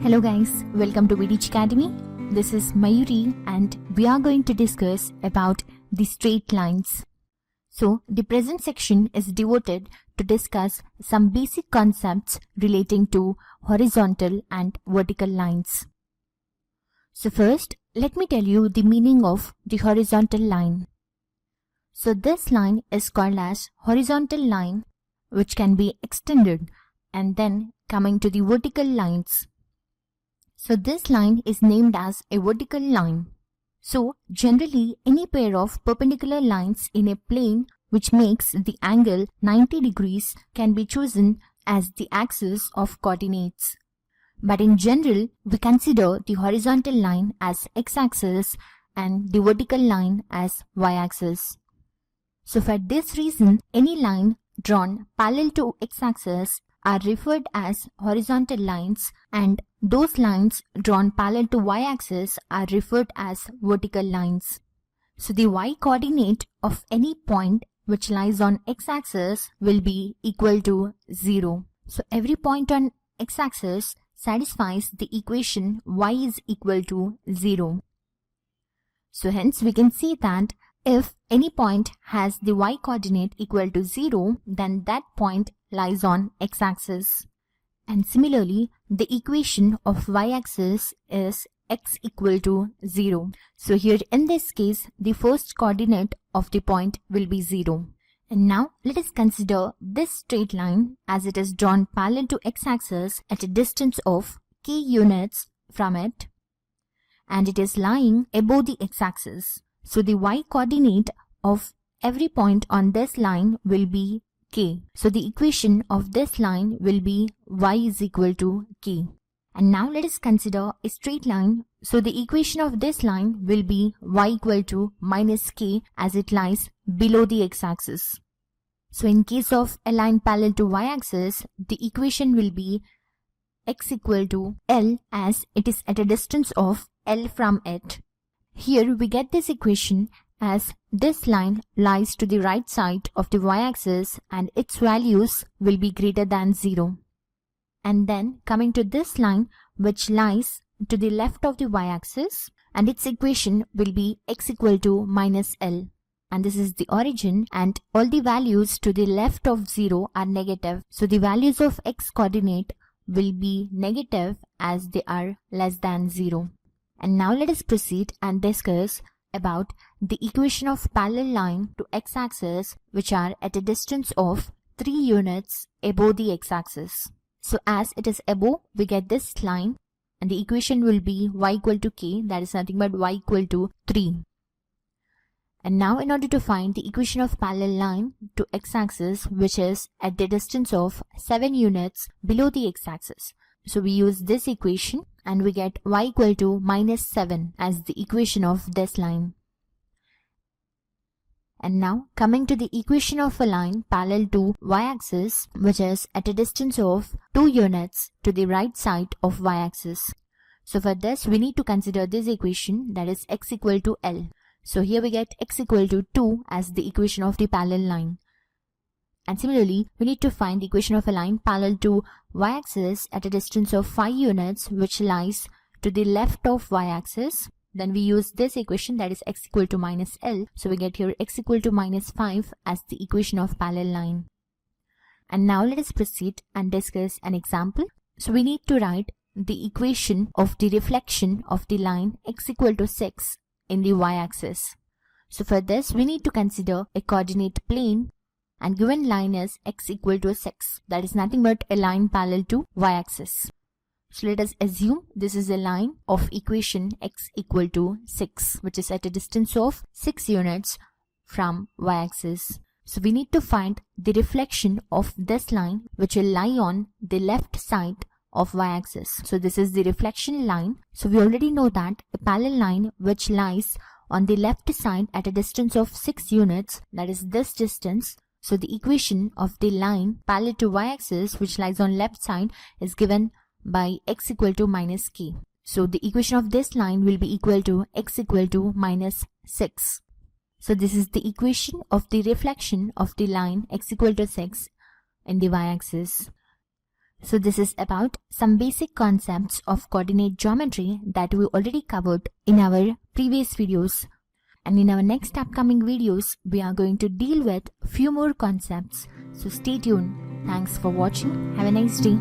Hello guys, welcome to VTech Academy. This is Mayuri and we are going to discuss about the straight lines. So the present section is devoted to discuss some basic concepts relating to horizontal and vertical lines. So first, let me tell you the meaning of the horizontal line. So this line is called as horizontal line, which can be extended, and then coming to the vertical lines. So this line is named as a vertical line. So generally any pair of perpendicular lines in a plane which makes the angle 90 degrees can be chosen as the axis of coordinates. But in general we consider the horizontal line as x-axis and the vertical line as y-axis. So for this reason any line drawn parallel to x-axis are referred as horizontal lines, and those lines drawn parallel to y-axis are referred as vertical lines. So the y-coordinate of any point which lies on x-axis will be equal to 0. So every point on x-axis satisfies the equation y is equal to 0. So hence we can see that if any point has the y-coordinate equal to 0, then that point lies on x-axis. And similarly, the equation of y-axis is x equal to 0. So here in this case, the first coordinate of the point will be 0. And now let us consider this straight line as it is drawn parallel to x-axis at a distance of k units from it, and it is lying above the x-axis. So the y-coordinate of every point on this line will be k. So the equation of this line will be y is equal to k. And now let us consider a straight line. So the equation of this line will be y equal to minus k as it lies below the x-axis. So in case of a line parallel to y-axis, the equation will be x equal to L as it is at a distance of L from it. Here we get this equation as this line lies to the right side of the y-axis and its values will be greater than 0. And then coming to this line which lies to the left of the y-axis, and its equation will be x equal to minus L. And this is the origin, and all the values to the left of 0 are negative. So the values of x coordinate will be negative as they are less than 0. And now let us proceed and discuss about the equation of parallel line to x-axis which are at a distance of 3 units above the x-axis. So as it is above, we get this line and the equation will be y equal to k, that is nothing but y equal to 3. And now in order to find the equation of parallel line to x-axis which is at the distance of 7 units below the x-axis, so we use this equation and we get y equal to minus 7 as the equation of this line. And now coming to the equation of a line parallel to y-axis which is at a distance of 2 units to the right side of y-axis. So for this we need to consider this equation, that is x equal to L. So here we get x equal to 2 as the equation of the parallel line. And similarly, we need to find the equation of a line parallel to y-axis at a distance of 5 units which lies to the left of y-axis. Then we use this equation, that is x equal to minus L. So we get here x equal to minus 5 as the equation of parallel line. And now let us proceed and discuss an example. So we need to write the equation of the reflection of the line x equal to 6 in the y-axis. So for this we need to consider a coordinate plane, and given line is x equal to 6, that is nothing but a line parallel to y-axis. So let us assume this is a line of equation x equal to 6 which is at a distance of 6 units from y-axis. So we need to find the reflection of this line which will lie on the left side of y-axis. So this is the reflection line. So we already know that a parallel line which lies on the left side at a distance of 6 units, that is this distance. So the equation of the line parallel to y-axis which lies on left side is given by x equal to minus k. So the equation of this line will be equal to x equal to minus 6. So this is the equation of the reflection of the line x equal to 6 in the y-axis. So this is about some basic concepts of coordinate geometry that we already covered in our previous videos. And in our next upcoming videos, we are going to deal with few more concepts. So stay tuned. Thanks for watching. Have a nice day.